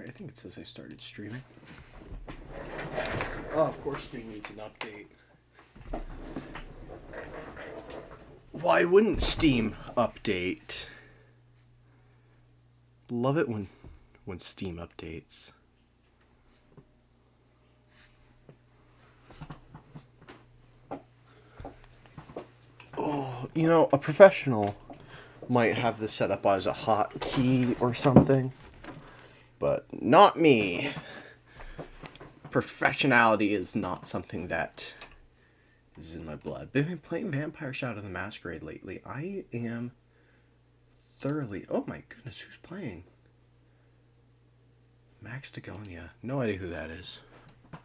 I think it says I started streaming. Oh, of course Steam needs an update. Why wouldn't Steam update? Love it when Steam updates. Oh, you know, a professional might have this set up as a hotkey or something, but not me. Professionality is not something that is in my blood. Been playing Vampire Shadow the Masquerade lately. I am thoroughly... Oh my goodness, who's playing? Max Dagonia. No idea who that is. I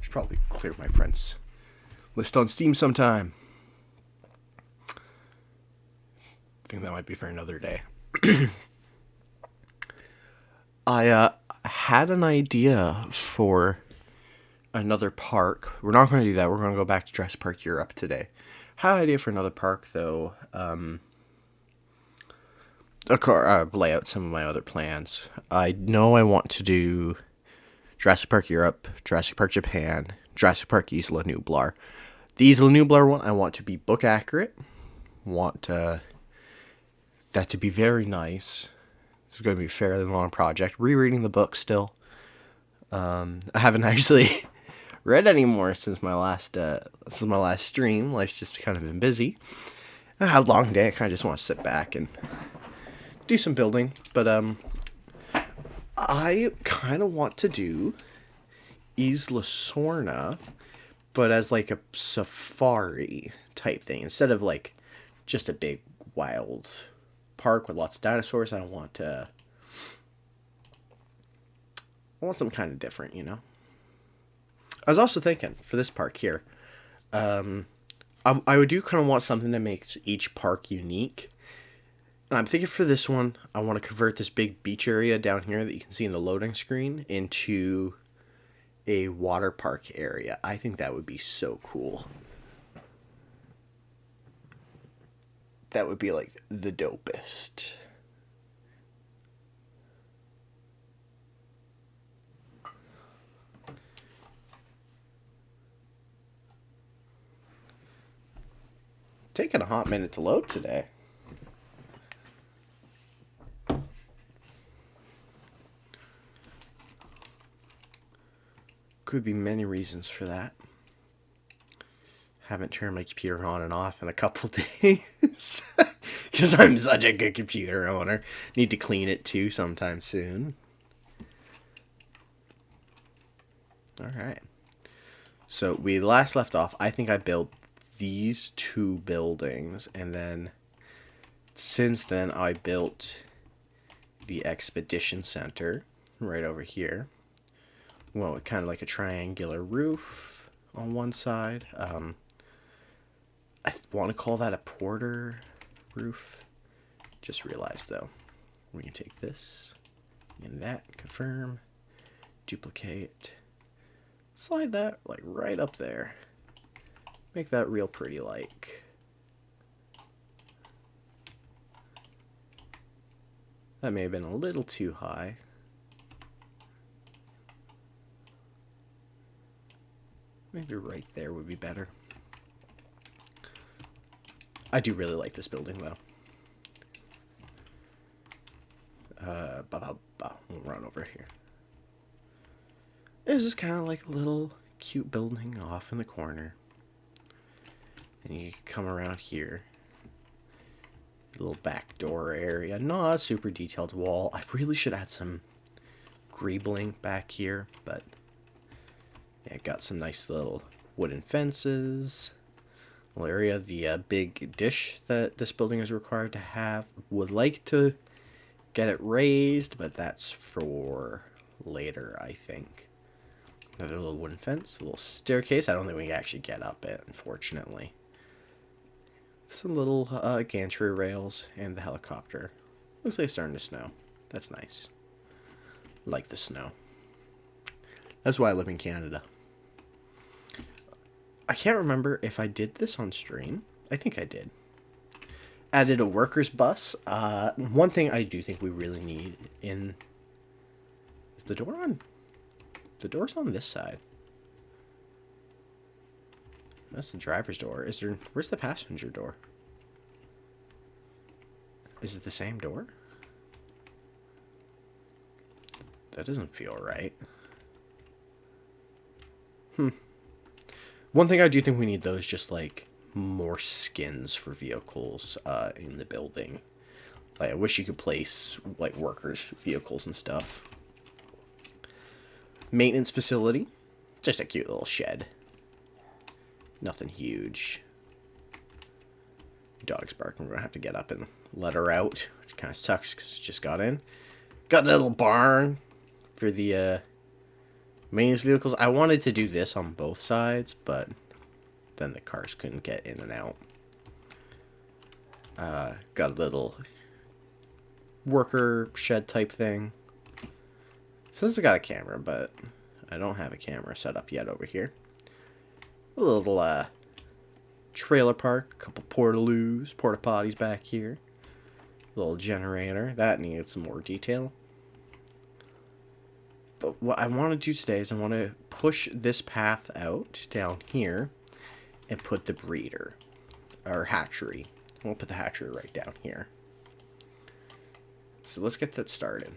should probably clear my friends list on Steam sometime. I think that might be for another day. I had an idea for another park. We're not going to do that. We're going to go back to Jurassic Park Europe today. Had an idea for another park, though. Lay out some of my other plans. I know I want to do Jurassic Park Europe, Jurassic Park Japan, Jurassic Park Isla Nublar. The Isla Nublar one, I want to be book accurate. Want that to be very nice. It's going to be a fairly long project. Rereading the book still. I haven't actually read anymore since my last stream. Life's just kind of been busy. I had a long day. I kind of just want to sit back and do some building. But I kind of want to do Isla Sorna, but as like a safari type thing. Instead of like just a big wild park with lots of dinosaurs, I want something kind of different, you know? I was also thinking, for this park here, I would do kind of want something that makes each park unique. And I'm thinking for this one, I want to convert this big beach area down here that you can see in the loading screen into a water park area. I think that would be so cool. That would be like the dopest. Taking a hot minute to load today. Could be many reasons for that. Haven't turned my computer on and off in a couple days. Because I'm such a good computer owner. Need to clean it too sometime soon. Alright. So we last left off, I think I built these two buildings, and then since then I built the Expedition Center right over here. Well, kind of like a triangular roof on one side. I want to call that a porter roof. Just realized though, we can take this and that, confirm, duplicate, slide that like right up there. Make that real pretty like. That may have been a little too high. Maybe right there would be better. I do really like this building though. We'll run over here. It's just kind of like a little cute building off in the corner. And you come around here. Little back door area. Not a super detailed wall. I really should add some greebling back here, but yeah, got some nice little wooden fences. Little area. The big dish that this building is required to have. Would like to get it raised, but that's for later, I think. Another little wooden fence. A little staircase. I don't think we can actually get up it, unfortunately. Some little gantry rails and the helicopter. Looks like it's starting to snow. That's nice. Like the snow. That's why I live in Canada. I can't remember if I did this on stream. I think I did. Added a workers bus. One thing I do think we really need in... Is the door on? The door's on this side. That's the driver's door. Is there... Where's the passenger door? Is it the same door? That doesn't feel right. One thing I do think we need, though, is just, like, more skins for vehicles in the building. Like, I wish you could place, like, workers' vehicles and stuff. Maintenance facility. Just a cute little shed. Nothing huge. Dog's barking. We're going to have to get up and let her out. Which kind of sucks because she just got in. Got a little barn for the maintenance vehicles. I wanted to do this on both sides, but then the cars couldn't get in and out. Got a little worker shed type thing. So this has got a camera, but I don't have a camera set up yet over here. A little trailer park, a couple porta potties back here. A little generator. That needed some more detail. But what I want to do today is I want to push this path out down here and put the breeder, or hatchery. We'll put the hatchery right down here. So let's get that started.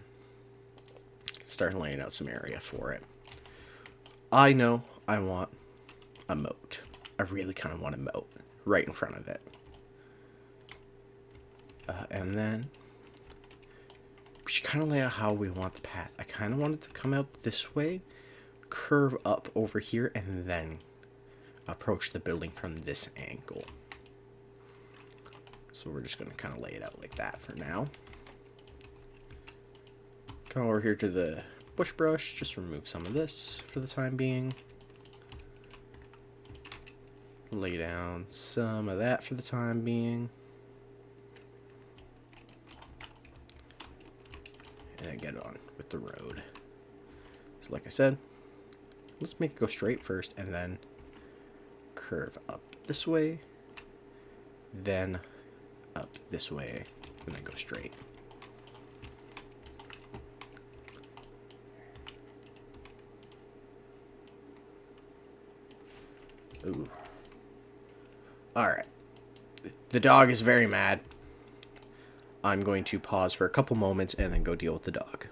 Start laying out some area for it. I know I want a moat. I really kind of want a moat right in front of it. And then we should kind of lay out how we want the path. I kind of want it to come out this way, curve up over here, and then approach the building from this angle. So we're just going to kind of lay it out like that for now. Come over here to the bush brush, just remove some of this for the time being. Lay down some of that for the time being. And then get on with the road. So like I said, let's make it go straight first and then curve up this way, then up this way, and then go straight. Ooh. Alright. The dog is very mad. I'm going to pause for a couple moments and then go deal with the dog.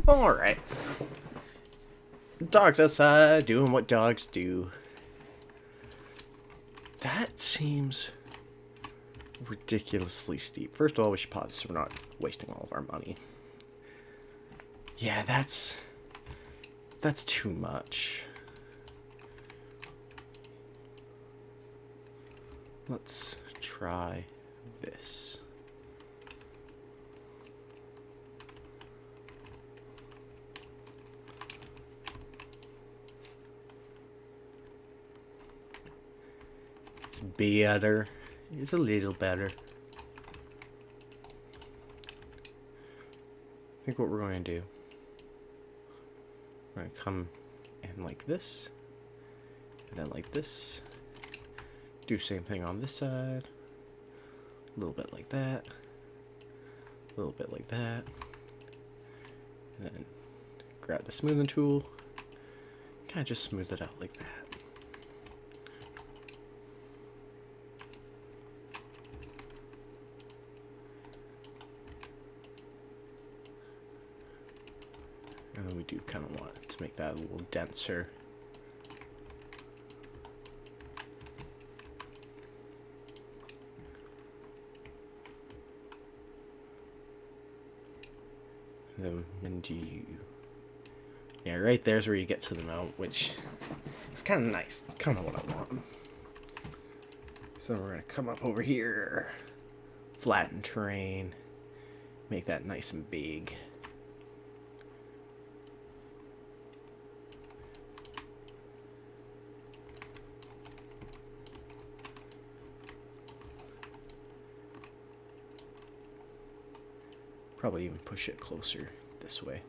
Alright. Dogs outside doing what dogs do. That seems ridiculously steep. First of all, we should pause so we're not wasting all of our money. Yeah, that's too much. Let's try this. It's better. It's a little better. I think what we're going to do, we're going to come in like this, and then like this. Do same thing on this side. A little bit like that. A little bit like that. And then grab the smoothing tool. Kind of just smooth it out like that. And then we do kind of want to make that a little denser. And then yeah, right there's where you get to the mount, which is kind of nice. It's kind of what I want. So we're going to come up over here, flatten terrain, make that nice and big. Probably even push it closer this way.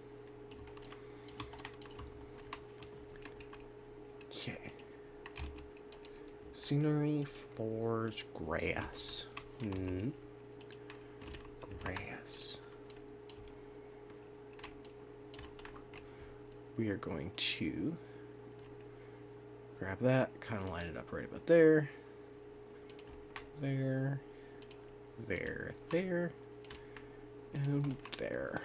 Okay. Scenery, floors, grass. Grass. We are going to grab that, kind of line it up right about there. There. There. There. And there.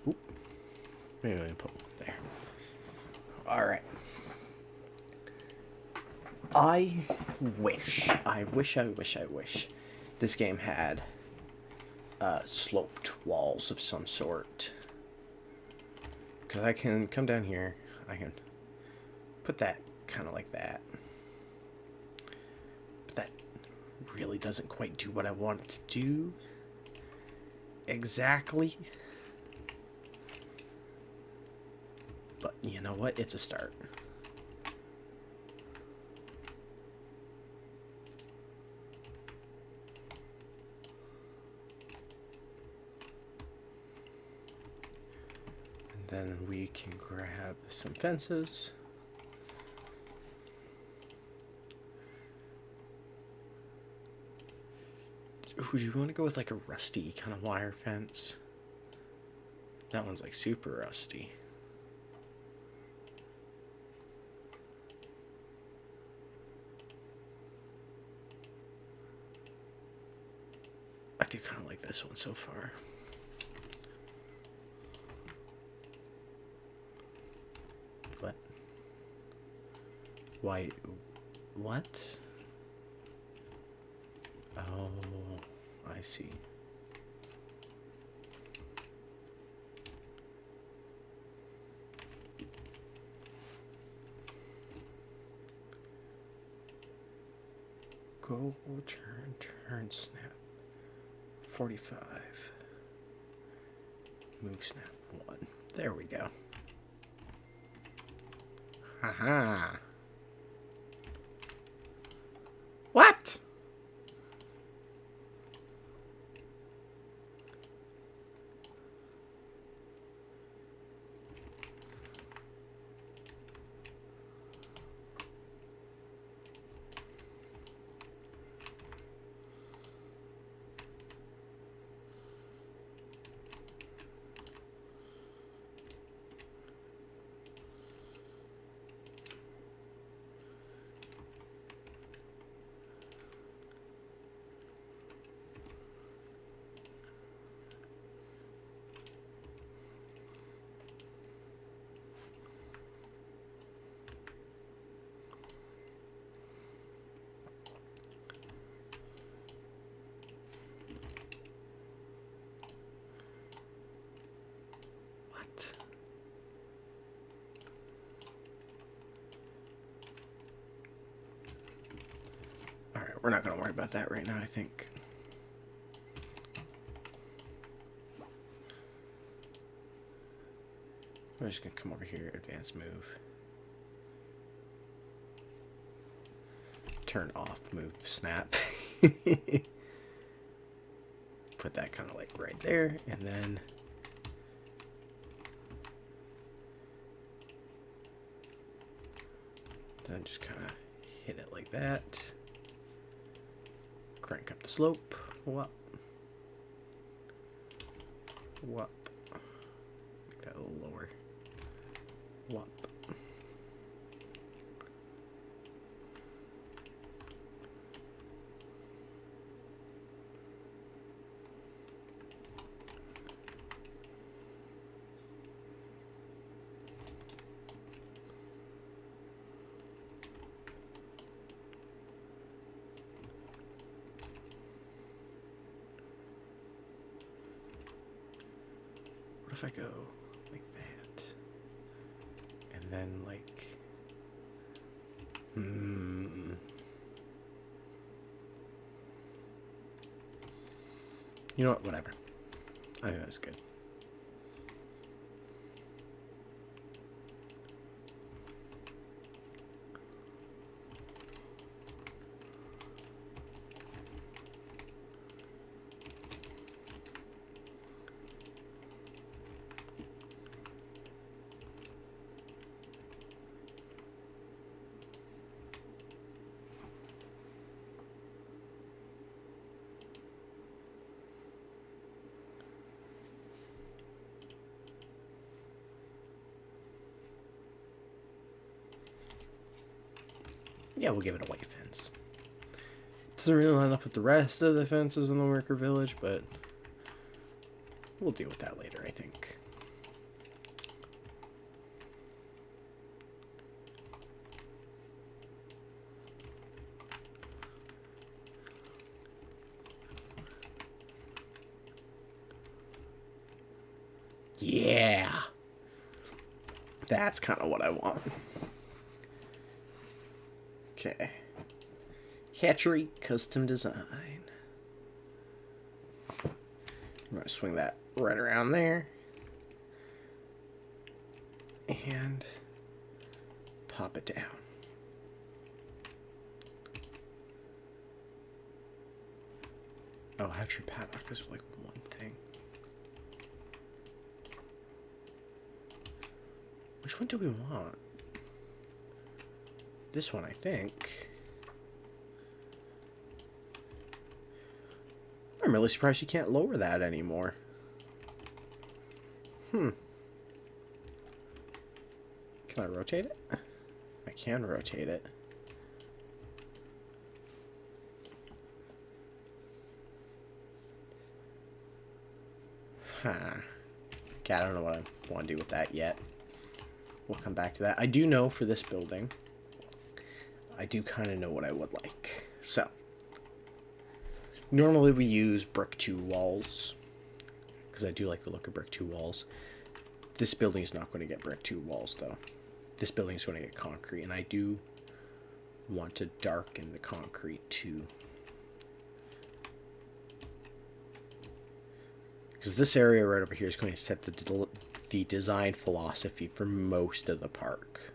Oop. Maybe I can put one there. Alright. I wish this game had sloped walls of some sort. Because I can come down here, I can put that kind of like that. But that really doesn't quite do what I want it to do exactly. But you know what? It's a start. And then we can grab some fences. Ooh, do you want to go with like a rusty kind of wire fence? That one's like super rusty. I do kind of like this one so far. What? Why? What? Oh, I see. Go, turn, snap. 45. Move, snap, 1. There we go. Haha. What? Alright, we're not going to worry about that right now, I think. We're just going to come over here, advance move. Turn off, move, snap. Put that kind of like right there, and then just kind of hit it like that. Crank up the slope. Whoop. Whoop. Make that a little lower. Whoop. If I go like that, and then like, you know what, whatever. I think that's good. Yeah, we'll give it a white fence. Doesn't really line up with the rest of the fences in the worker village, but we'll deal with that later, I think. Yeah! That's kind of what I want. Okay. Hatchery custom design. I'm going to swing that right around there. And pop it down. Oh, hatchery paddock is like one thing. Which one do we want? This one, I think. I'm really surprised you can't lower that anymore. Can I rotate it? I can rotate it. Huh. Okay, I don't know what I want to do with that yet. We'll come back to that. I do know for this building, I do kind of know what I would like. So, normally we use brick 2 walls, because I do like the look of brick 2 walls. This building is not going to get brick 2 walls, though. This building is going to get concrete, and I do want to darken the concrete too. Because this area right over here is going to set the design philosophy for most of the park.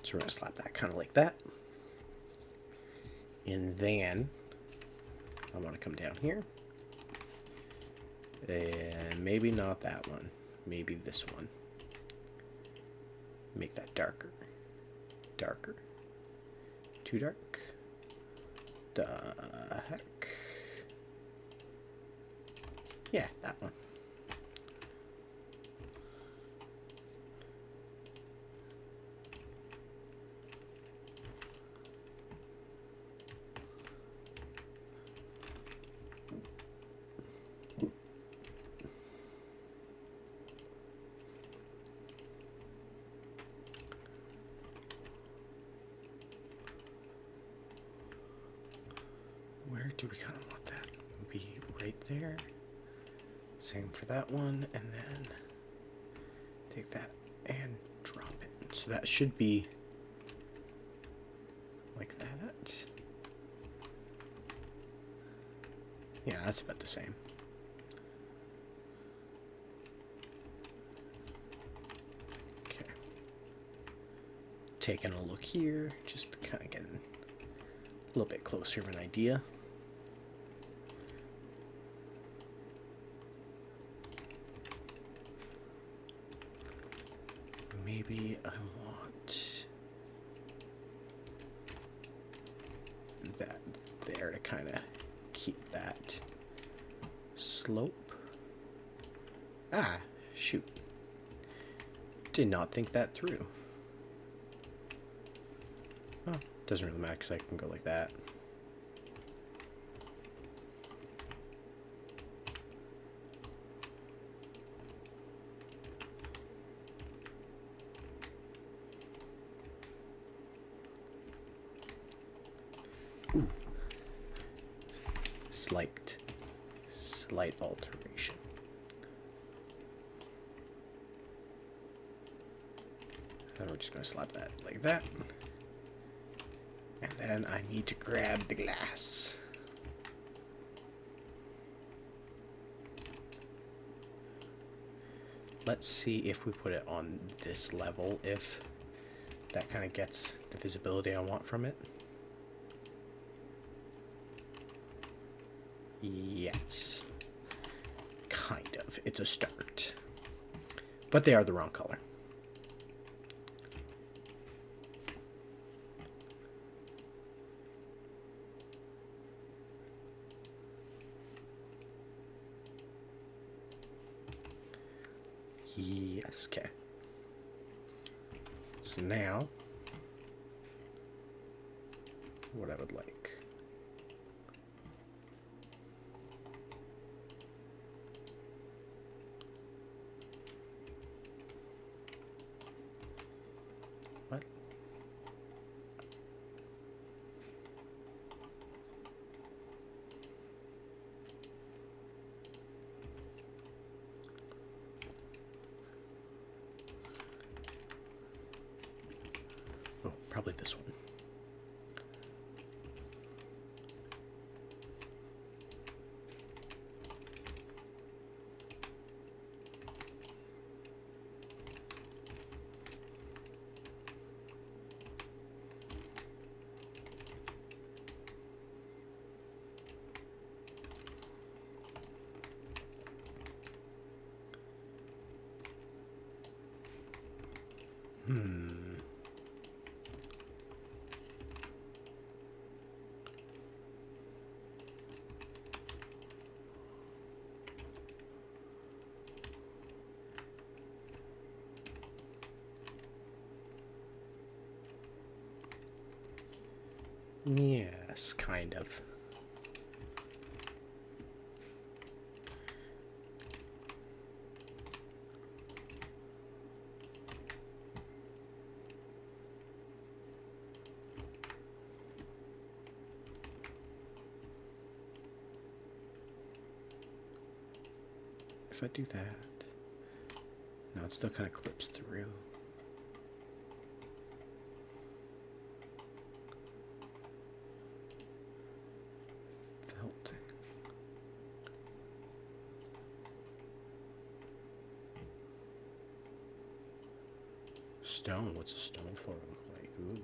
So we're going to slap that kind of like that. And then I want to come down here. And maybe not that one. Maybe this one. Make that darker. Darker. Too dark. The heck. Yeah, that one. where do we kind of want that? Be right there. Same for that one, and then take that and drop it. So that should be like that. Yeah, that's about the same. Okay. Taking a look here, just to kind of get a little bit closer of an idea. Maybe I want that there to kind of keep that slope. Ah, shoot. Did not think that through. Oh, doesn't really matter because I can go like that. Ooh. Slight alteration. Then we're just going to slap that like that. And then I need to grab the glass. Let's see if we put it on this level, if that kind of gets the visibility I want from it. Yes. Kind of. It's a start. But they are the wrong color. Yes, okay. So now, what I would like. What? Oh, probably this one. Yes, kind of. If I do that, no, it still kind of clips through. Felting. Stone. What's a stone floor look like? Ooh.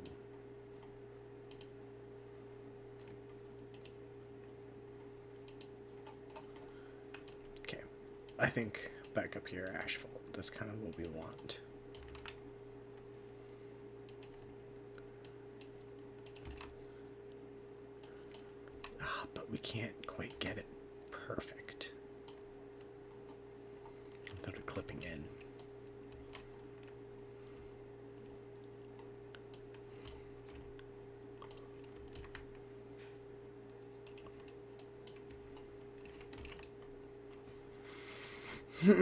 Okay. I think back up here, asphalt. That's kind of what we want. Ah, but we can't quite get it perfect without it clipping in. What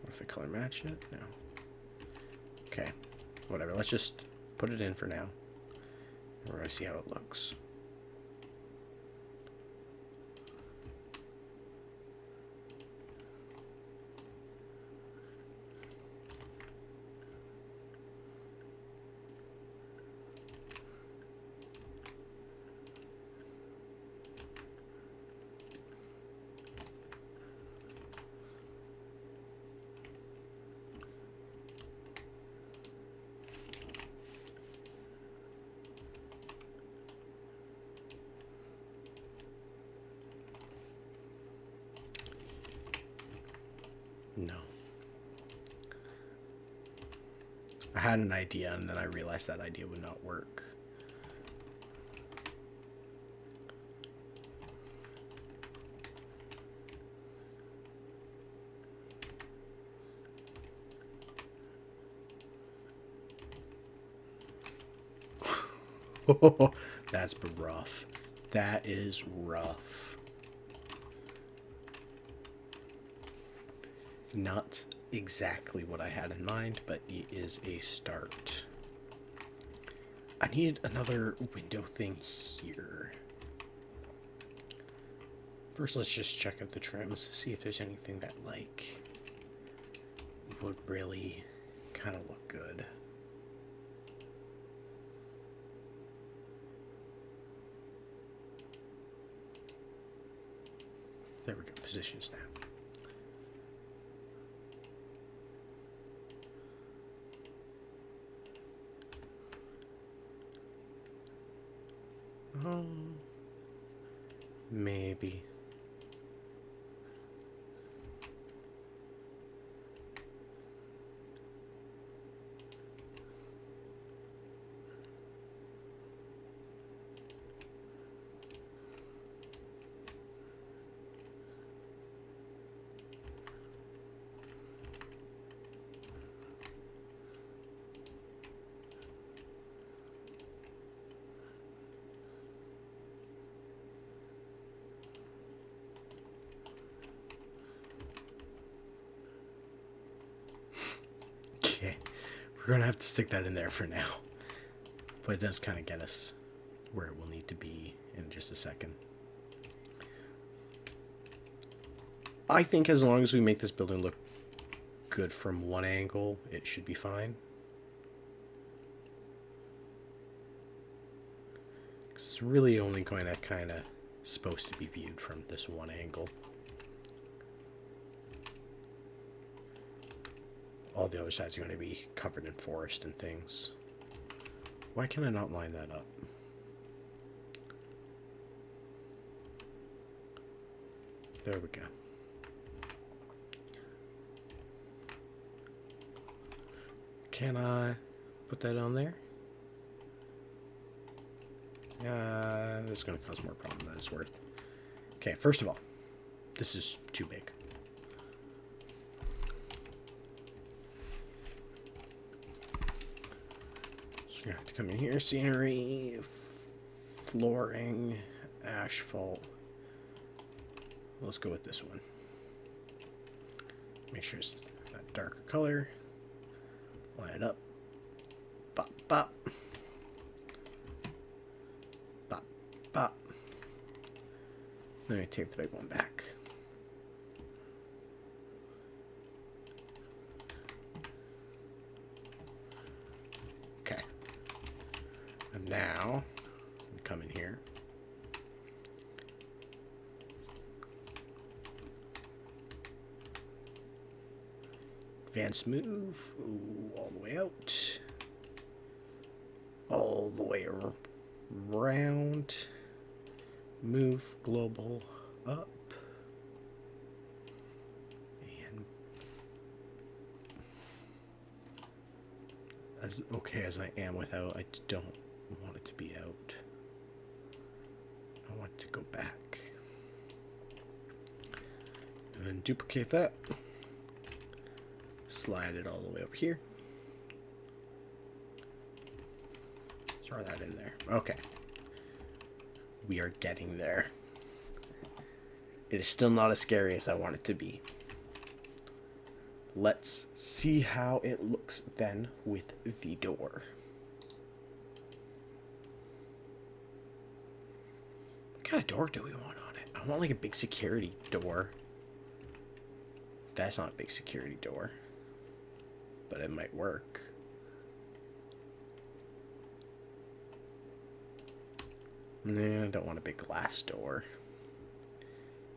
if I color match it? No. Okay. Whatever. Let's just put it in for now. We're going to see how it looks. No. I had an idea and then I realized that idea would not work. That's rough. That is rough. Not exactly what I had in mind, but it is a start. I need another window thing here. First, let's just check out the trims, see if there's anything that, like, would really kind of look good. There we go, position snap. Maybe. Okay, we're gonna have to stick that in there for now. But it does kind of get us where it will need to be in just a second. I think as long as we make this building look good from one angle, it should be fine. It's really only going to kind of supposed to be viewed from this one angle. All the other sides are going to be covered in forest and things. Why can I not line that up? There we go. Can I put that on there? This is going to cause more problem than it's worth. Okay, first of all, this is too big. So you have to come in here, scenery, flooring, asphalt. Let's go with this one. Make sure it's that darker color. Line it up. Bop, bop. Bop, bop. Then I take the big one back. Okay. And now, we come in here. Advanced move, ooh, all the way out, all the way around, move global up, and as okay as I am without, I don't want it to be out. I want it to go back. And then duplicate that. Slide it all the way over here. Throw that in there. Okay. We are getting there. It is still not as scary as I want it to be. Let's see how it looks then with the door. kind of door do we want on it? I want like a big security door. That's not a big security door, but it might work. Nah, I don't want a big glass door.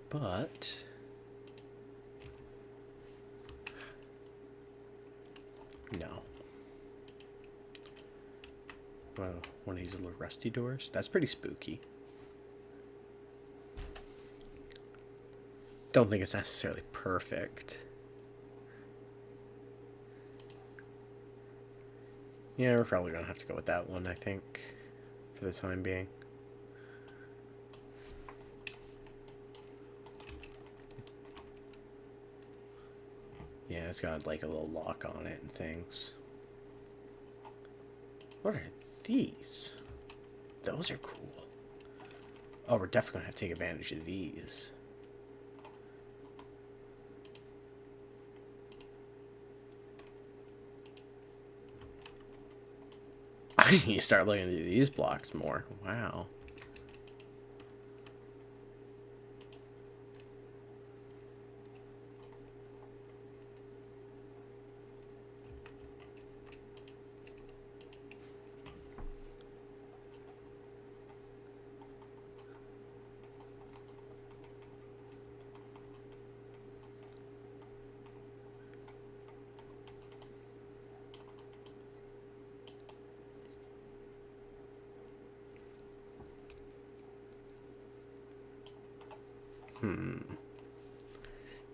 But no. Well, one of these little rusty doors. That's pretty spooky. Don't think it's necessarily perfect. Yeah, we're probably gonna have to go with that one, I think, for the time being. Yeah, it's got like a little lock on it and things. What are these? Those are cool. Oh, we're definitely gonna have to take advantage of these. I need to start looking at these blocks more. Wow.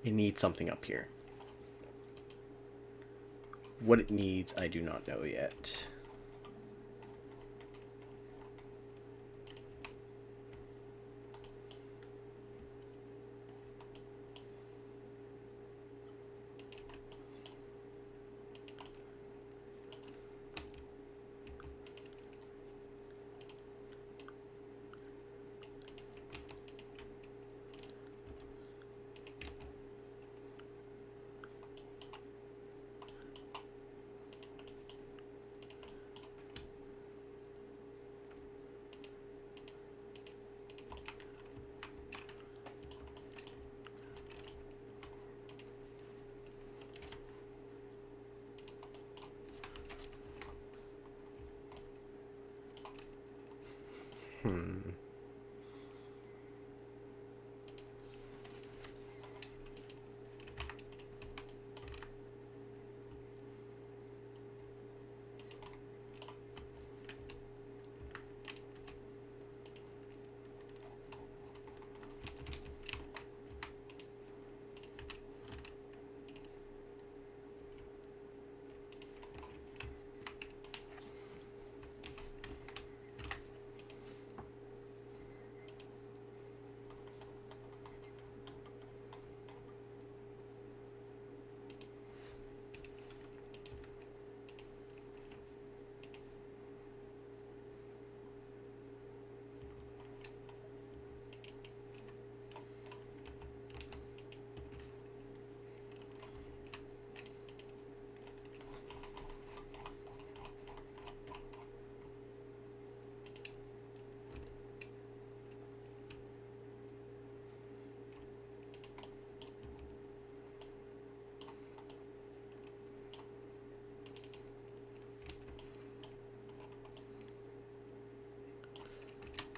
It needs something up here. What it needs, I do not know yet.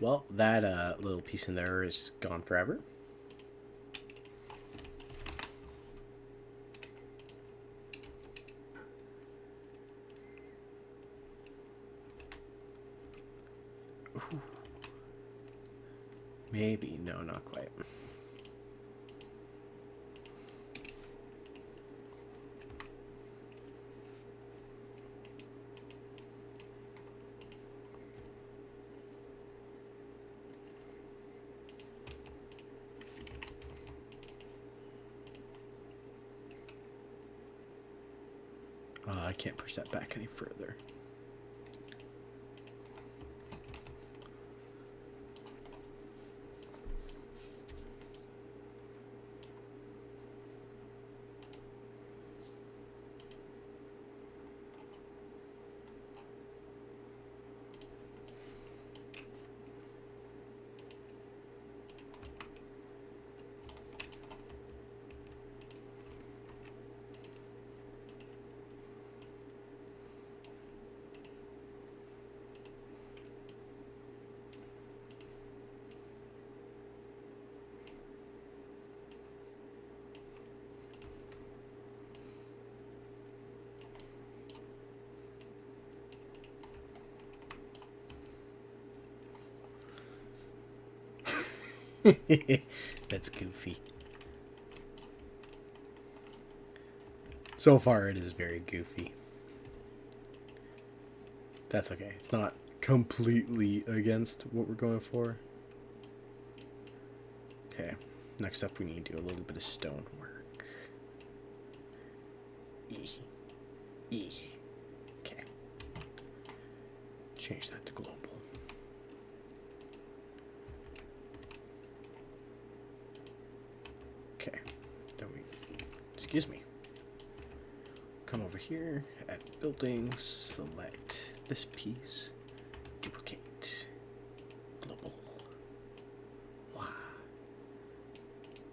Well, that little piece in there is gone forever. Ooh. Maybe. No, not quite. I can't push that back any further. That's goofy. So far, it is very goofy. That's okay. It's not completely against what we're going for. Okay. Next up, we need to do a little bit of stone work. Okay. Change that to global. Okay. Then we... Excuse me. Come over here, add buildings, select this piece, duplicate, global. Wow.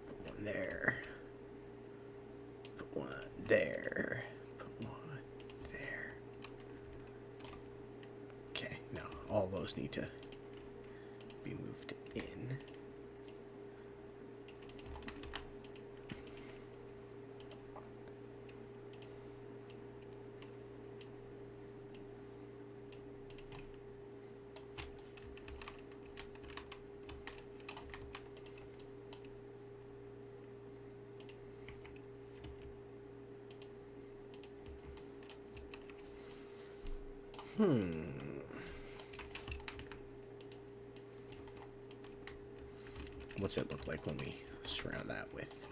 Put one there. Put one there. Put one there. Okay, now all those need to be moved in. What's it look like when we surround that with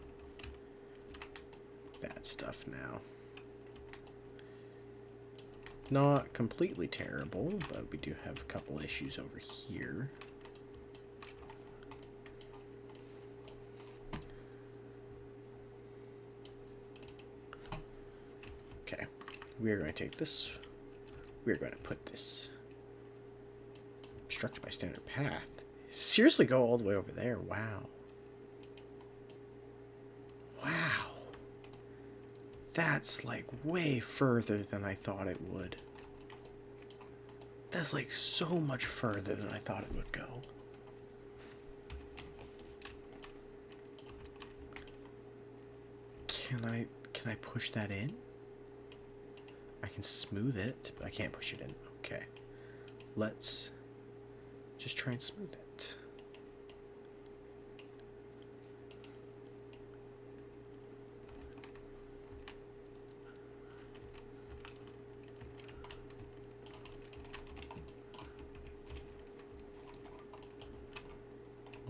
that stuff now? Not completely terrible, but we do have a couple issues over here. Okay, we are going to take this. We are going to put this obstructed by standard path. Seriously, go all the way over there. Wow. Wow. That's like way further than I thought it would. That's like so much further than I thought it would go. Can I push that in? I can smooth it, but I can't push it in. Okay. Let's just try and smooth it.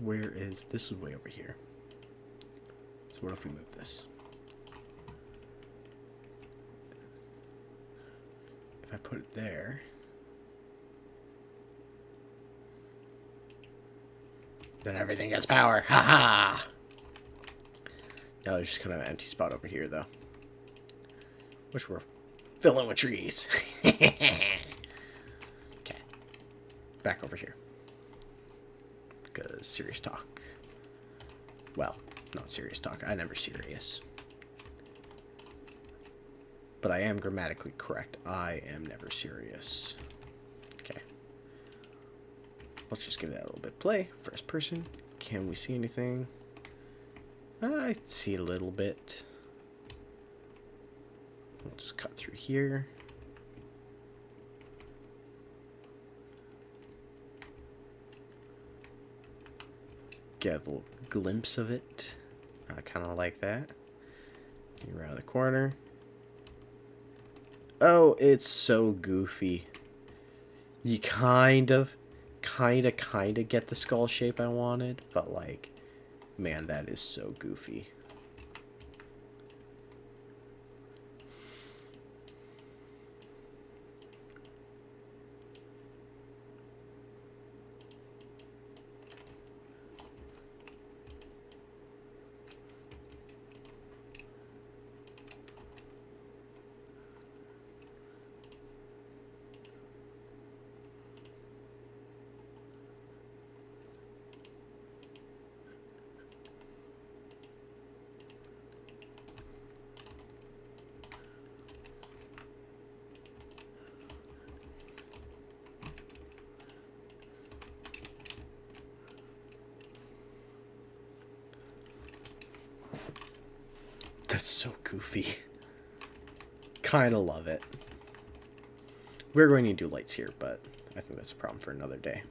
Where is... This is way over here. So what if we move this? If I put it there... Then everything gets power. Ha ha! No, there's just kind of an empty spot over here, though. Which we're filling with trees. Okay. Back over here. Because serious talk. Well, not serious talk. I never serious. But I am grammatically correct. I am never serious. Okay. Let's just give that a little bit of play. First person. Can we see anything? I see a little bit. We'll just cut through here. Get a little glimpse of it. I kind of like that. Around the corner. Oh, it's so goofy. You kind of get the skull shape I wanted, but like, man, that is so goofy. That's so goofy. Kind of love it. We're going to do lights here, but I think that's a problem for another day.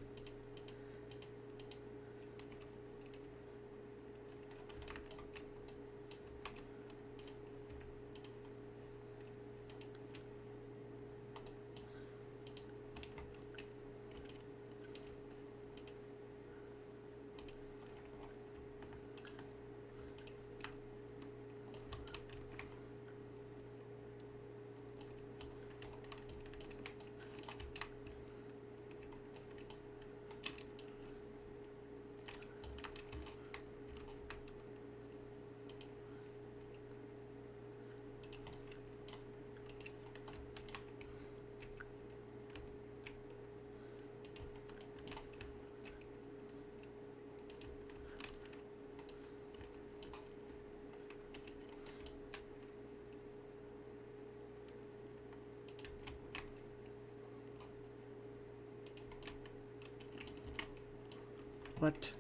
What?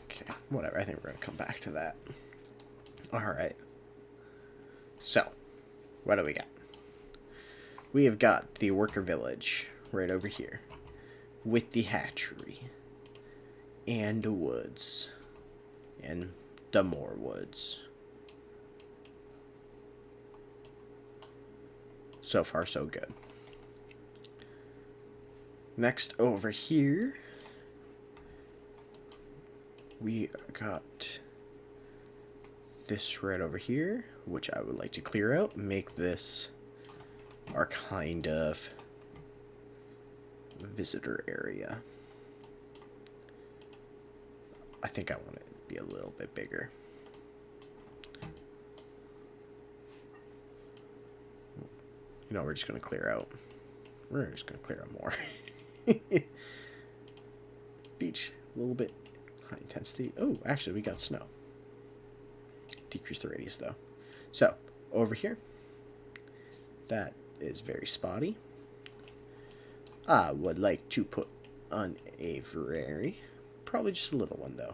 Okay, whatever. I think we're going to come back to that. Alright. So, what do we got? We have got the worker village right over here. With the hatchery. And the woods. And the more woods. So far, so good. Next, over here, we got this right over here, which I would like to clear out. Make this our kind of visitor area. I think I want it to be a little bit bigger. You know, we're just going to clear out. We're just going to clear out more. Beach, a little bit high intensity. Oh, actually, we got snow. Decrease the radius, though. So, over here. That is very spotty. I would like to put on a aviary. Probably just a little one, though.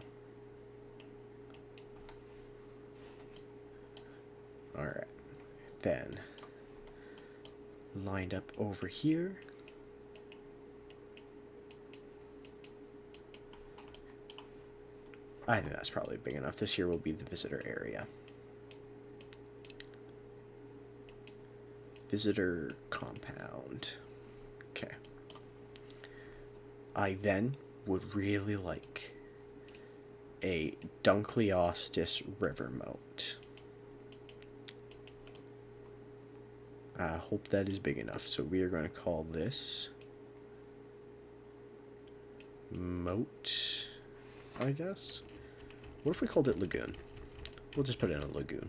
Alright. Then, lined up over here. I think that's probably big enough. This here will be the visitor area. Visitor compound. Okay. I then would really like a Dunkleostis river moat. I hope that is big enough. So we are going to call this moat, I guess. What if we called it lagoon? We'll just put in a lagoon.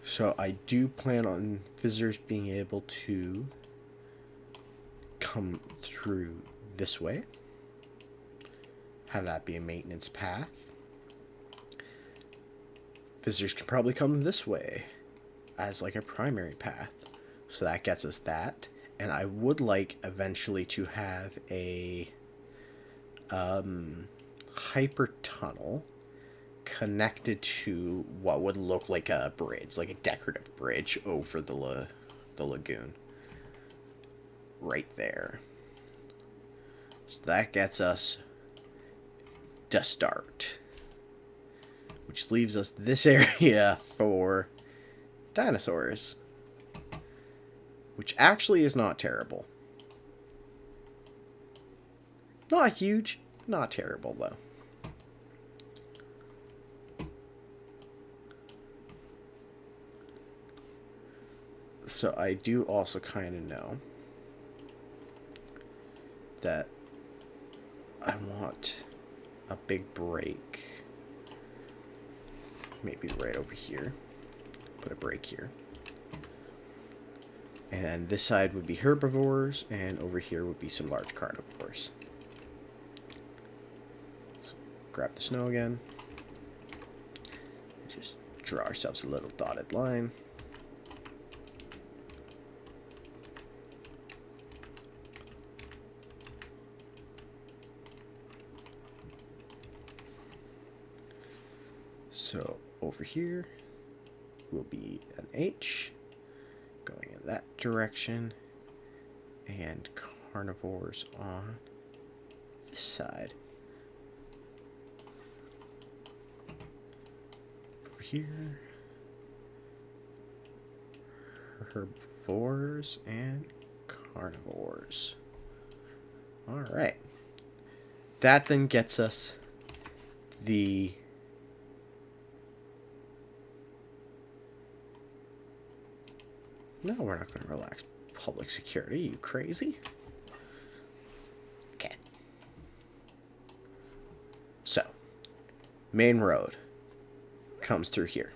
So I do plan on visitors being able to come through this way. Have that be a maintenance path. Visitors can probably come this way as like a primary path. So that gets us that. And I would like eventually to have a hyper tunnel connected to what would look like a bridge, like a decorative bridge over the lagoon. Right there. So that gets us to start. Which leaves us this area for dinosaurs. Which actually is not terrible. Not huge, not terrible though. So I do also kind of know that I want a big break. Maybe right over here. Put a break here. And this side would be herbivores, and over here would be some large carnivores. So grab the snow again. Just draw ourselves a little dotted line. So over here will be an H going in that direction, and carnivores on this side. Over here, herbivores and carnivores. Alright. That then gets us the No, we're not going to relax public security. You crazy? Okay. So, main road comes through here.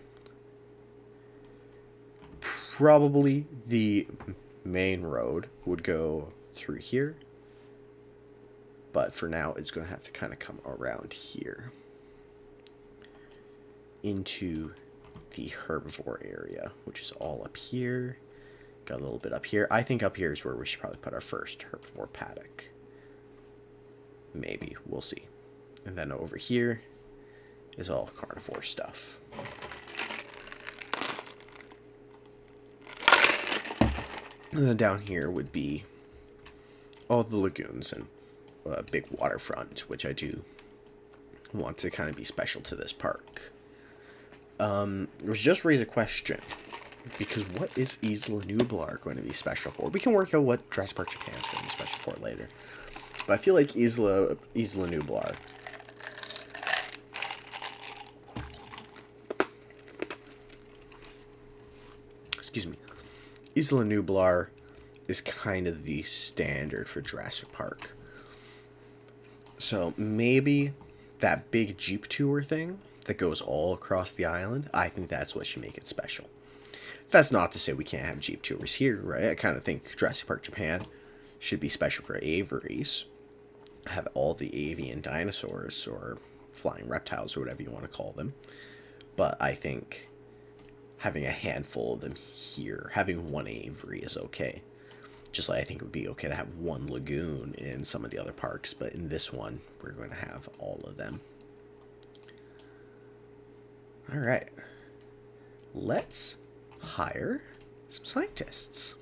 Probably the main road would go through here. But for now, it's going to have to kind of come around here into the herbivore area, which is all up here. Got a little bit up here. I think up here is where we should probably put our first herbivore paddock. Maybe. We'll see. And then over here is all carnivore stuff. And then down here would be all the lagoons and a big waterfront, which I do want to kind of be special to this park. It was just raise a question, because what is Isla Nublar going to be special for? We can work out what Jurassic Park Japan is going to be special for later. But I feel like Isla Nublar. Excuse me. Isla Nublar is kind of the standard for Jurassic Park. So maybe that big Jeep tour thing that goes all across the island, I think that's what should make it special. That's not to say we can't have Jeep tours here, right? I kind of think Jurassic Park Japan should be special for aviaries. Have all the avian dinosaurs or flying reptiles or whatever you want to call them. But I think having a handful of them here, having one aviary is okay. Just like I think it would be okay to have one lagoon in some of the other parks, but in this one, we're going to have all of them. Alright. Let's hire some scientists.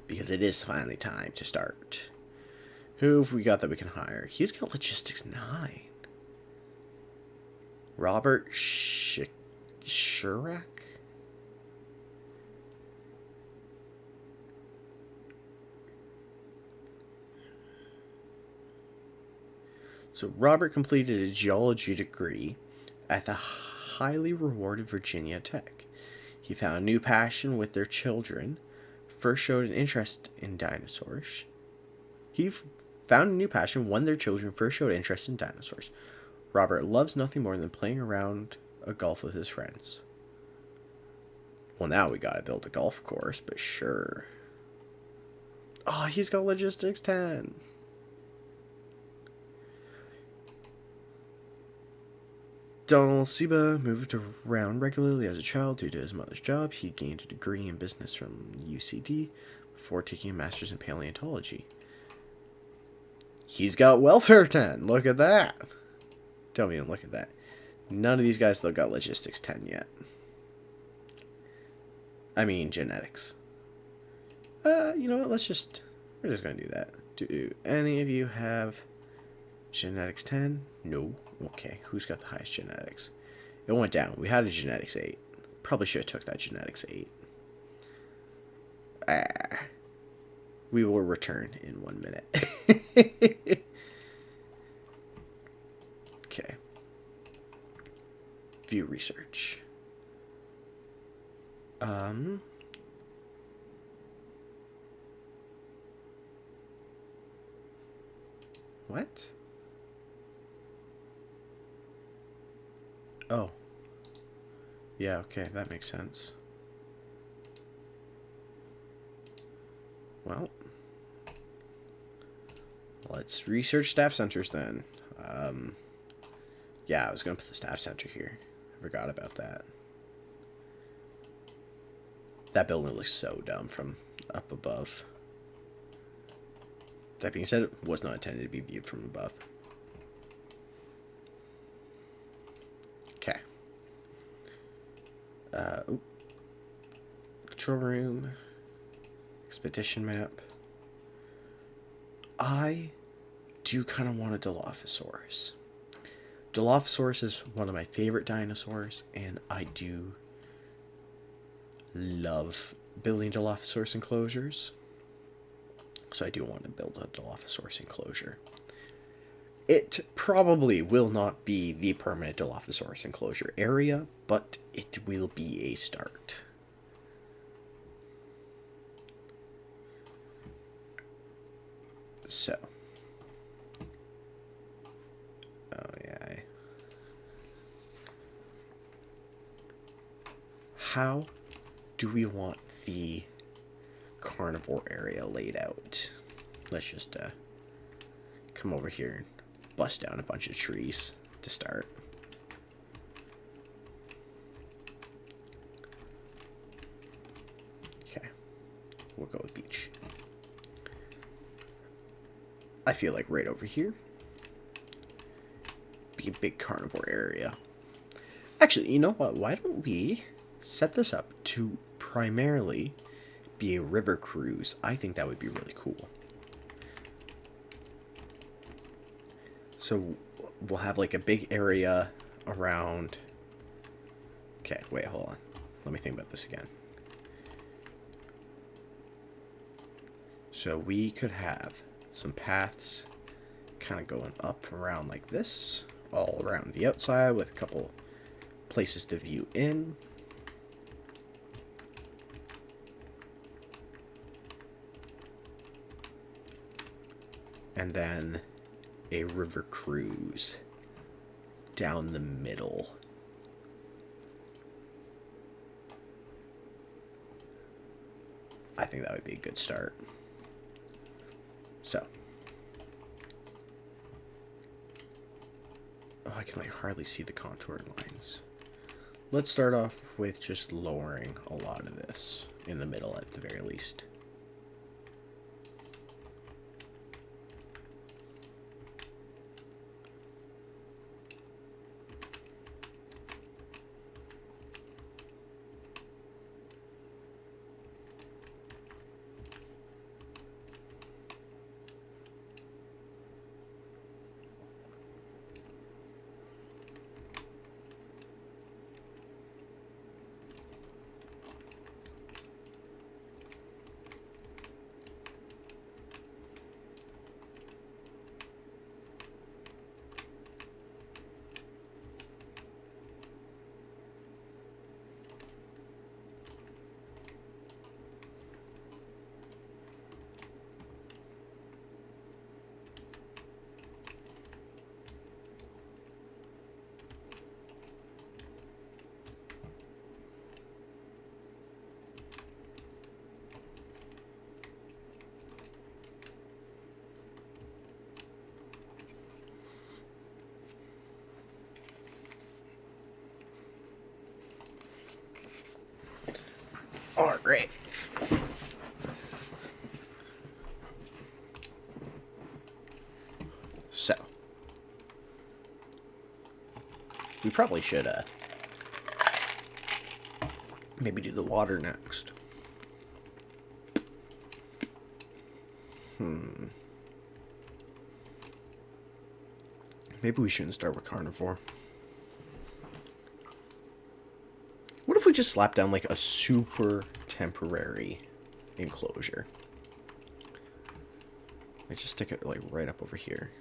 Because it is finally time to start. Who have we got that we can hire? He's got Logistics 9. Robert Jurrasic? So Robert completed a geology degree at the highly rewarded Virginia Tech. He found a new passion with their children. First showed an interest in dinosaurs. He found a new passion when their children first showed interest in dinosaurs. Robert loves nothing more than playing around a golf with his friends. Well, now we gotta build a golf course, but sure. Oh, he's got Logistics 10. Donald Seba moved around regularly as a child due to his mother's job. He gained a degree in business from UCD before taking a master's in paleontology. He's got welfare 10. Look at that. Don't even look at that. None of these guys still got Logistics 10 yet. I mean, genetics. You know what? We're just going to do that. Do any of you have genetics 10? No. Okay, who's got the highest genetics? It went down. We had a genetics 8. Probably should have took that genetics 8. We will return in 1 minute. Okay. View research. What? Oh. Yeah, okay, that makes sense. Well, let's research staff centers then. Yeah, I was going to put the staff center here. I forgot about that. That building looks so dumb from up above. That being said, it was not intended to be viewed from above. Okay. Control room. Expedition map. I do kind of want a Dilophosaurus. Dilophosaurus is one of my favorite dinosaurs, and I do love building Dilophosaurus enclosures. So I do want to build a Dilophosaurus enclosure. It probably will not be the permanent Dilophosaurus enclosure area, but it will be a start. So. Oh, yeah. How do we want the carnivore area laid out. Let's just come over here and bust down a bunch of trees to start. Okay, we'll go with beach. I feel like right over here be a big carnivore area. Actually, you know what? Why don't we set this up to primarily be a river cruise? I think that would be really cool. So we'll have like a big area around. Okay, wait, hold on. Let me think about this again. So we could have some paths kind of going up around like this, all around the outside with a couple places to view in. And then a river cruise down the middle. I think that would be a good start. So. Oh, I can like hardly see the contour lines. Let's start off with just lowering a lot of this in the middle at the very least. All right. So, we probably should maybe do the water next. Maybe we shouldn't start with carnivore. What if we just slap down like a super temporary enclosure? Let's just stick it like right up over here.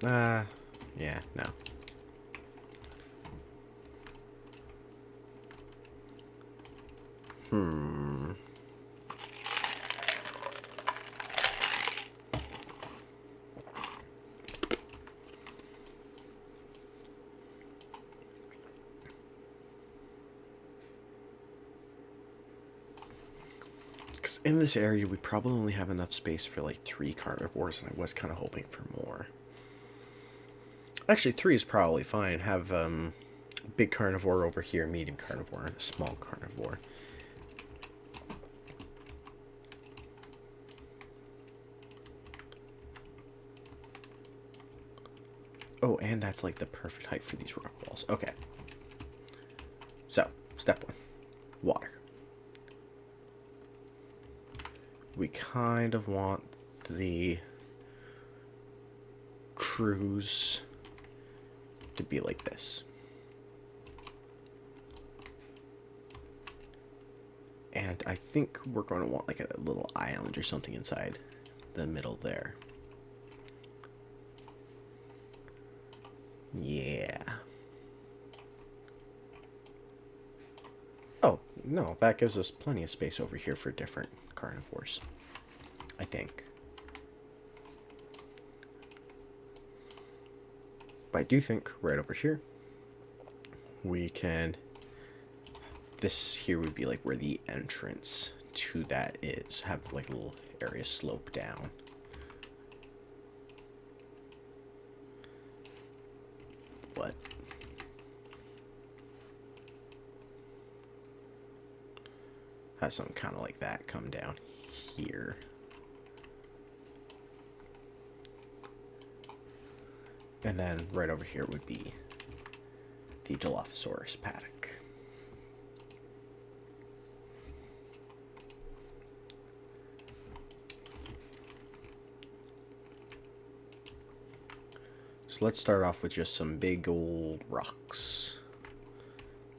Yeah, no. Because in this area, we probably only have enough space for like 3 carnivores, and I was kind of hoping for more. Actually, 3 is probably fine. Have big carnivore over here, medium carnivore, and a small carnivore. Oh, and that's like the perfect height for these rock walls. Okay. So, step 1. Water. We kind of want the cruise to be like this. And I think we're going to want like a little island or something inside the middle there. Yeah. Oh, no, that gives us plenty of space over here for different carnivores, I think. But I do think right over here, we can, this here would be like where the entrance to that is. Have like a little area slope down. What? Have something kind of like that come down here. And then right over here would be the Dilophosaurus paddock. So let's start off with just some big old rocks.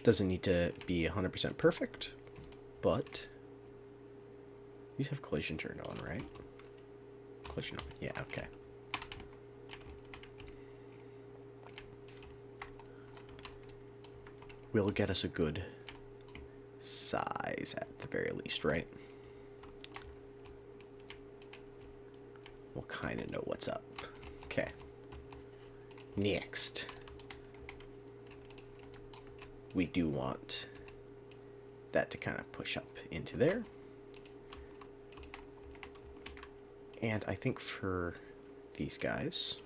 Doesn't need to be 100% perfect, but these have collision turned on, right? Collision on, yeah, okay. Will get us a good size at the very least, right? We'll kind of know what's up. Okay. Next, we do want that to kind of push up into there. And I think for these guys,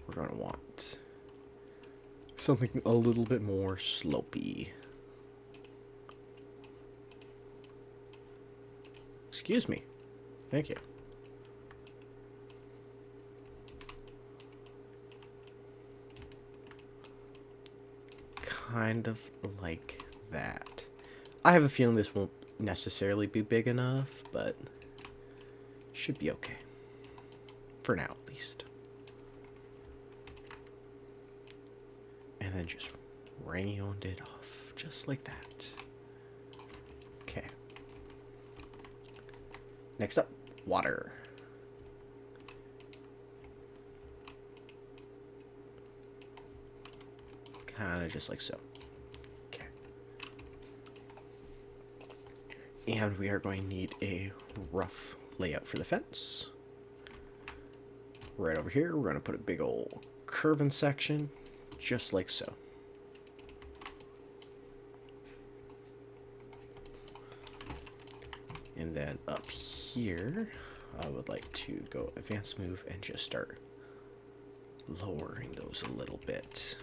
we're going to want something a little bit more slopey. Excuse me. Thank you. Kind of like that. I have a feeling this won't necessarily be big enough, but should be okay. For now, at least. And then just round it off, just like that. Okay. Next up, water. Kind of just like so. Okay. And we are going to need a rough layout for the fence. Right over here, we're going to put a big old curving section, just like so. And then up here, I would like to go advanced move and just start lowering those a little bit.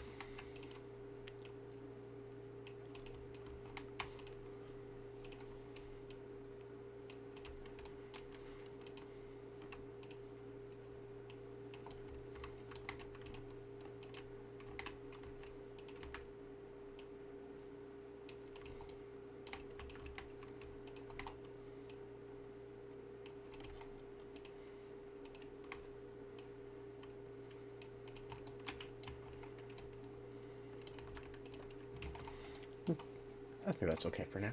I think that's okay for now.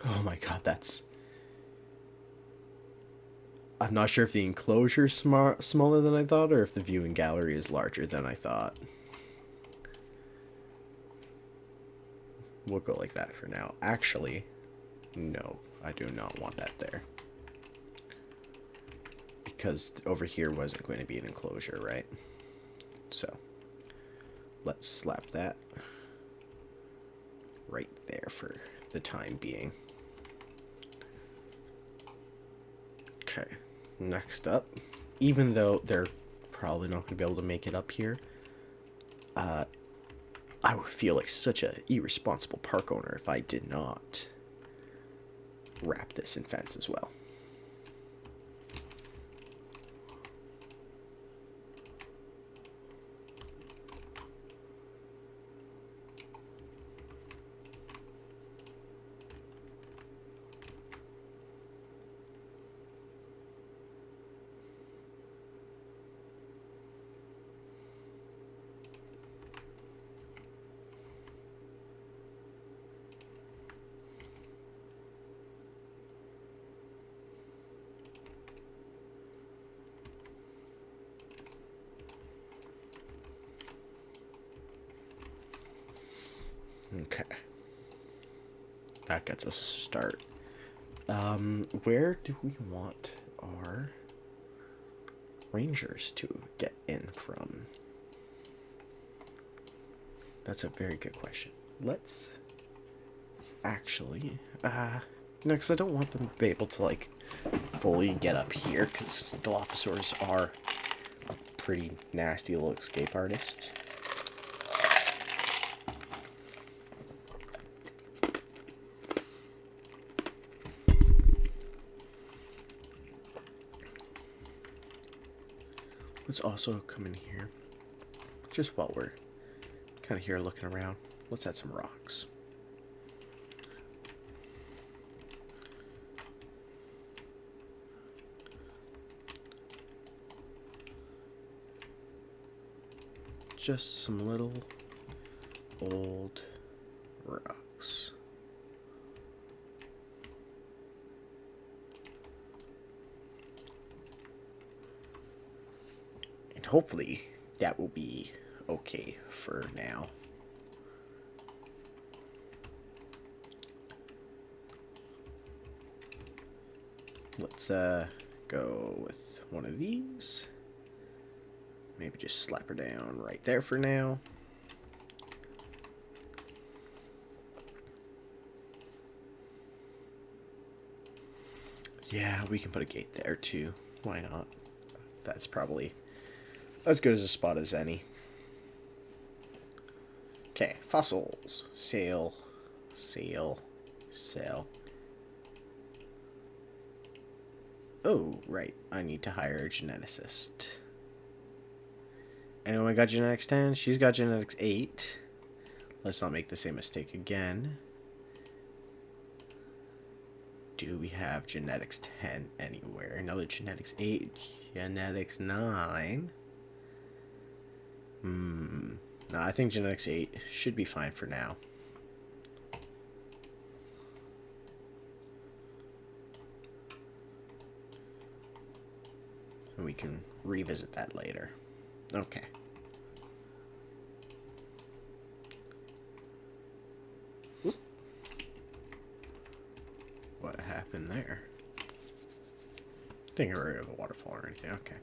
Oh my god, that's... I'm not sure if the enclosure is smaller than I thought, or if the viewing gallery is larger than I thought. We'll go like that for now. Actually, no, I do not want that there. Because over here wasn't going to be an enclosure, right? So, let's slap that right there for the time being. Okay, next up, even though they're probably not going to be able to make it up here, I would feel like such a irresponsible park owner if I did not wrap this in fence as well. Okay. That gets us a start. Where do we want our rangers to get in from? That's a very good question. Let's actually, no, because I don't want them to be able to, like, fully get up here, because Dilophosaurs are pretty nasty little escape artists. Let's also come in here, just while we're kind of here looking around. Let's add some rocks. Just some little old rocks. And hopefully that will be okay for now. Let's go with one of these. Maybe just slap her down right there for now. Yeah, we can put a gate there too. Why not? That's probably as good as a spot as any. Okay, fossils. Sail. Sail. Sail. Oh, right. I need to hire a geneticist. Anyone got genetics 10? She's got genetics 8. Let's not make the same mistake again. Do we have genetics 10 anywhere? Another genetics 8. Genetics 9. No, I think genetics 8 should be fine for now. And we can revisit that later. Okay. Oop. What happened there? Didn't get rid of a waterfall or anything. Okay.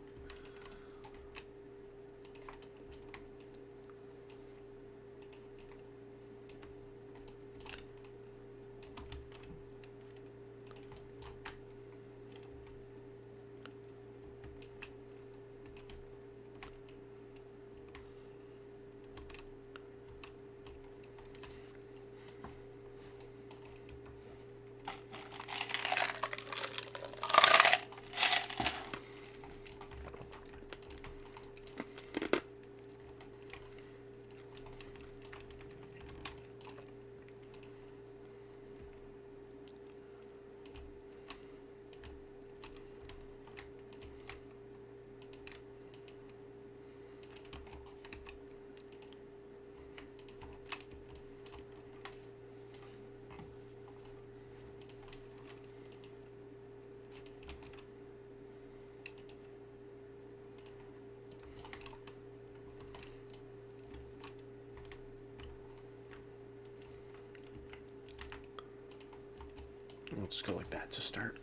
We'll just go like that to start.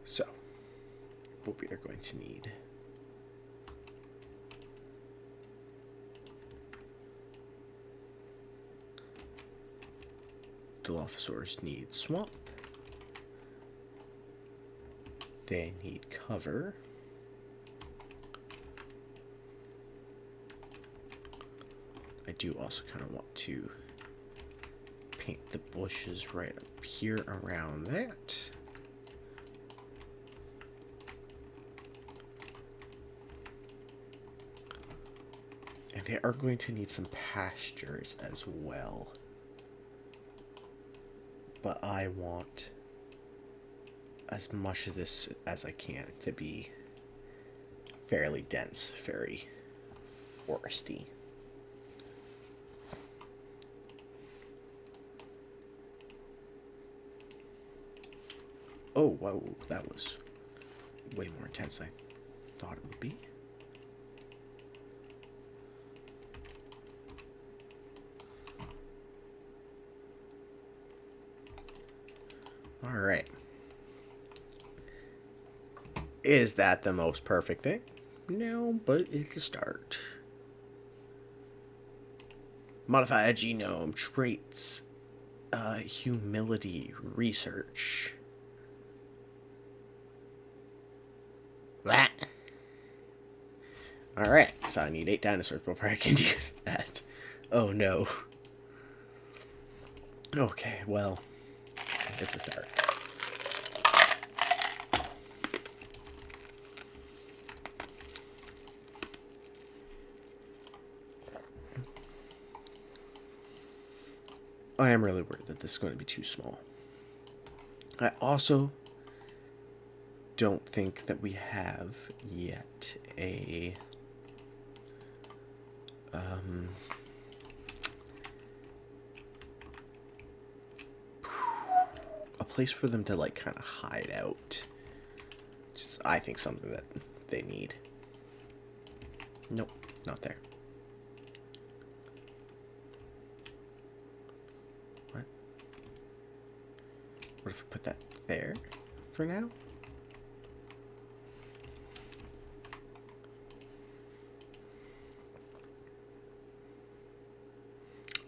So, what we are going to need Dilophosaurs need swamp. They need cover. I do also kind of want to paint the bushes right up here around that. And they are going to need some pastures as well. But I want as much of this as I can to be fairly dense, very foresty. Oh, whoa, that was way more intense than I thought it would be. Alright. Is that the most perfect thing? No, but it's a start. Modify a genome, traits, humility, research. What? Alright, so I need 8 dinosaurs before I can do that. Oh no. Okay, well, it's a start. I am really worried that this is going to be too small. I also don't think that we have yet a place for them to like kind of hide out. Just, I think something that they need. Nope, not there. What? What if I put that there for now?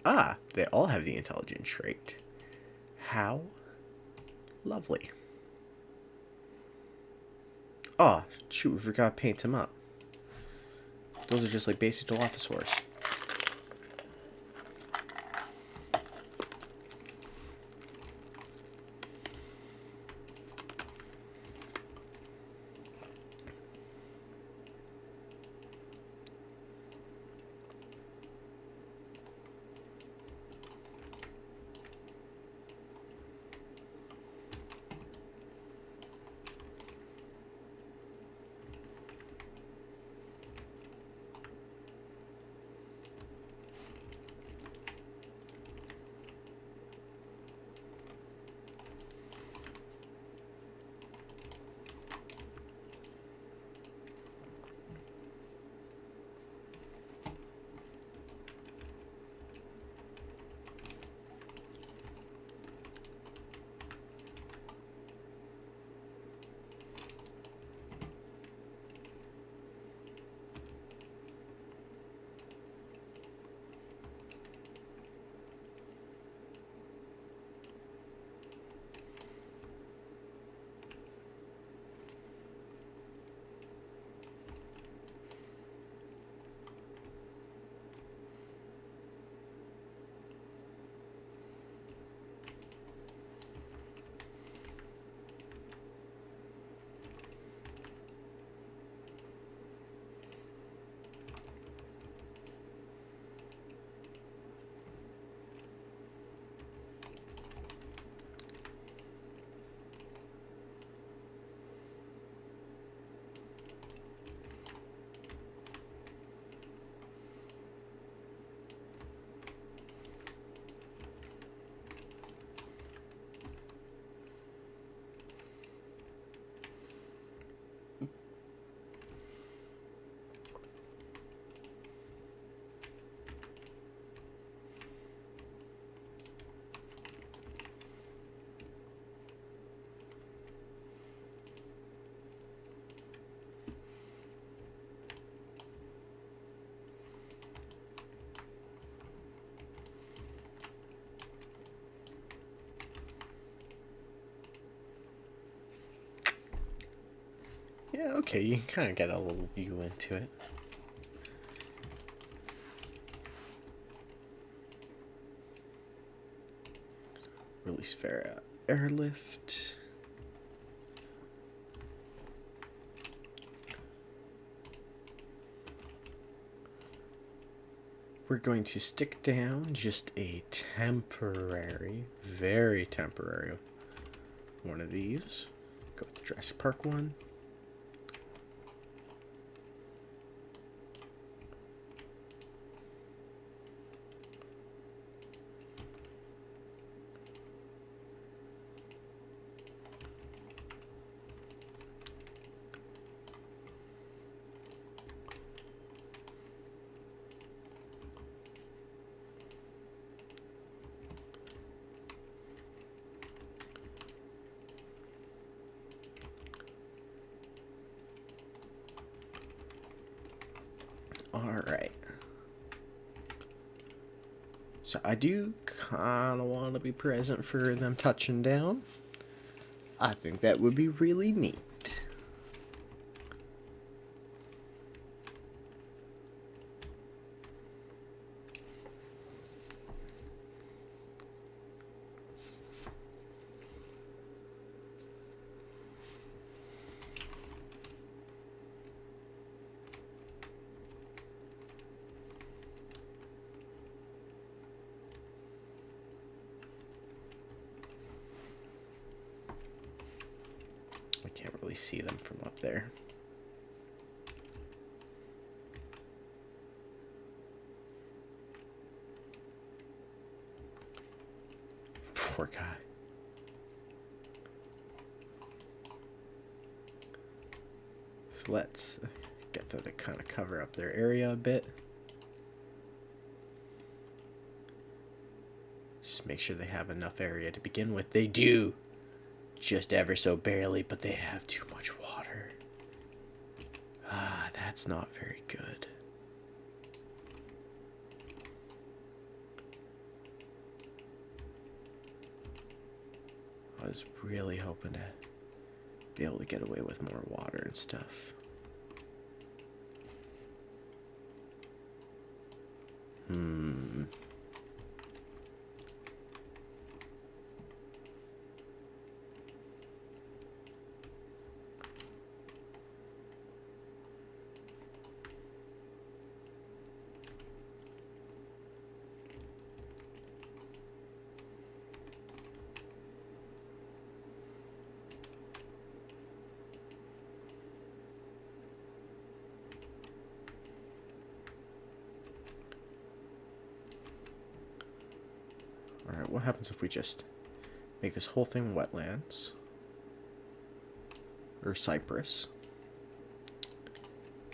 Ah, they all have the intelligence trait. How lovely. Oh, shoot, we forgot to paint him up. Those are just like basic Dilophosaurs. Yeah, okay, you can kind of get a little view into it. Release fair airlift. We're going to stick down just a temporary, very temporary one of these. Go with the Jurassic Park one. So I do kind of want to be present for them touching down. I think that would be really neat. I can't really see them from up there. Poor guy. So let's get them to kind of cover up their area a bit. Just make sure they have enough area to begin with. They do! Just ever so barely, but they have too much water. Ah, that's not very good. I was really hoping to be able to get away with more water and stuff. Alright, what happens if we just make this whole thing wetlands? Or cypress.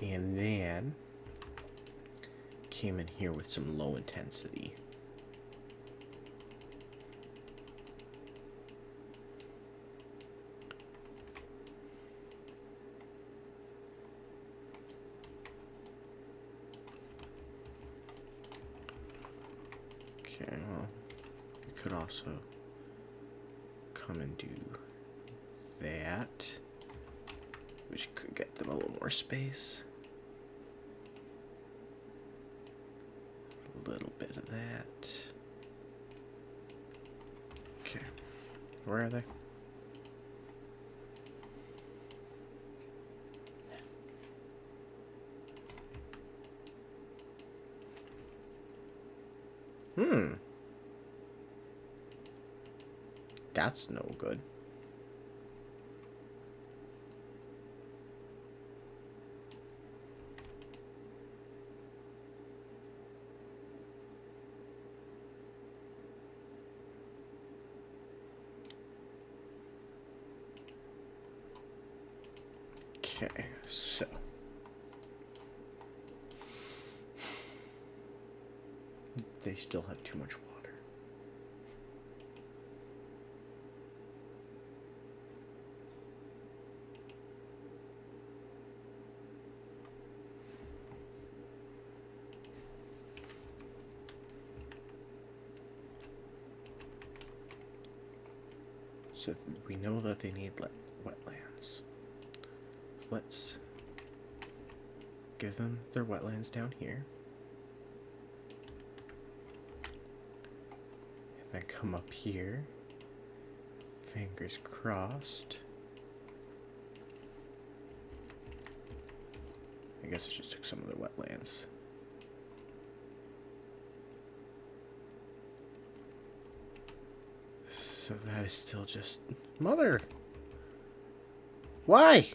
And then came in here with some low intensity. Okay, well, we could also come and do that, which could get them a little more space. A little bit of that. Okay, where are they? That's no good. Okay, so they still have too much water. So we know that they need wetlands. Let's give them their wetlands down here. And then come up here. Fingers crossed. I guess I just took some of their wetlands. So that is still just... Mother! Why?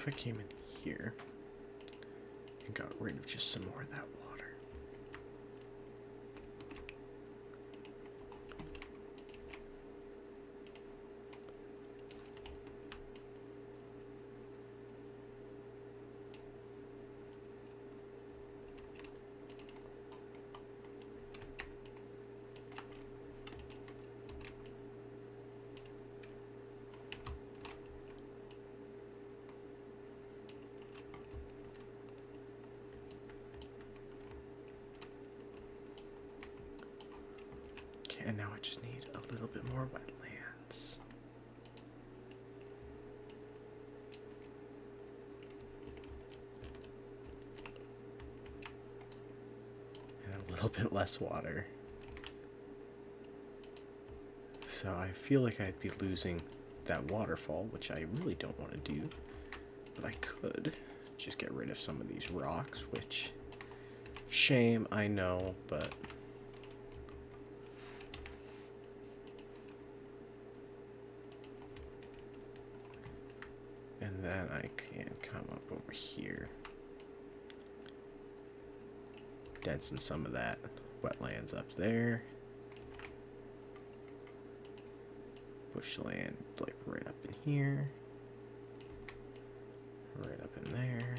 if I came in here and got rid of just some more of that water? And now I just need a little bit more wetlands. And a little bit less water. So I feel like I'd be losing that waterfall, which I really don't want to do. But I could just get rid of some of these rocks, which, shame, I know, but... And then I can come up over here, densen some of that wetlands up there, bushland like right up in here, right up in there.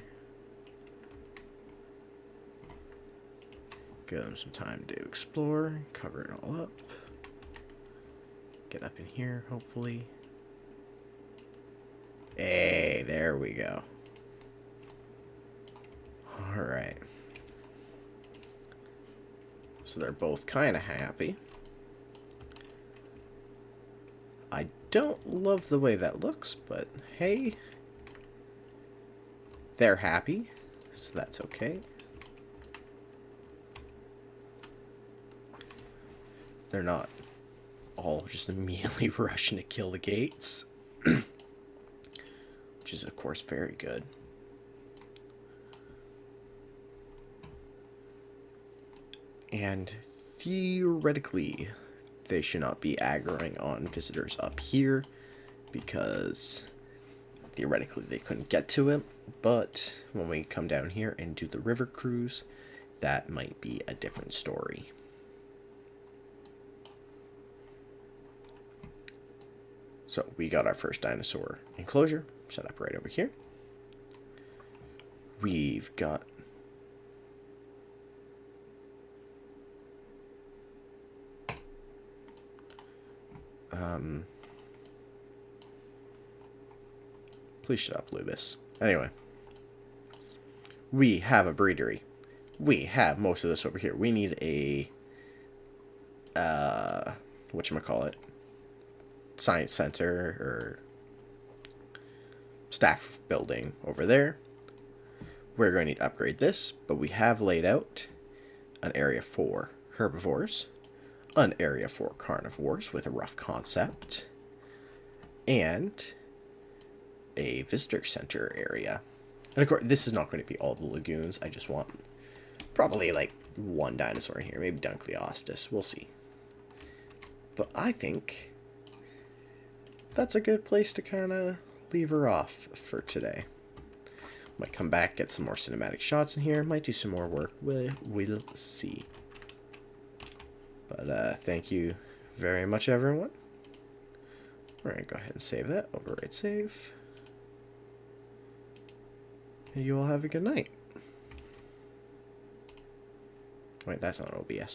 Give them some time to explore, cover it all up, get up in here hopefully. Hey, there we go. Alright. So they're both kind of happy. I don't love the way that looks, but hey. They're happy, so that's okay. They're not all just immediately rushing to kill the gates. Which is, of course, very good. And theoretically, they should not be aggroing on visitors up here, because theoretically they couldn't get to it. But when we come down here and do the river cruise, that might be a different story. So we got our first dinosaur enclosure set up right over here. We've got please shut up, Lubis. Anyway, we have a breedery. We have most of this over here. We need a whatchamacallit, science center or staff building over there. We're going to need to upgrade this, but we have laid out an area for herbivores, an area for carnivores with a rough concept, and a visitor center area. And of course, this is not going to be all the lagoons. I just want probably like one dinosaur in here, maybe Dunkleostis. We'll see. But I think that's a good place to kind of leave her off for today. Might come back, get some more cinematic shots in here. Might do some more work. We'll see. But thank you very much, everyone. We're going to go ahead and save that. Overwrite save. And you all have a good night. Wait, that's not OBS.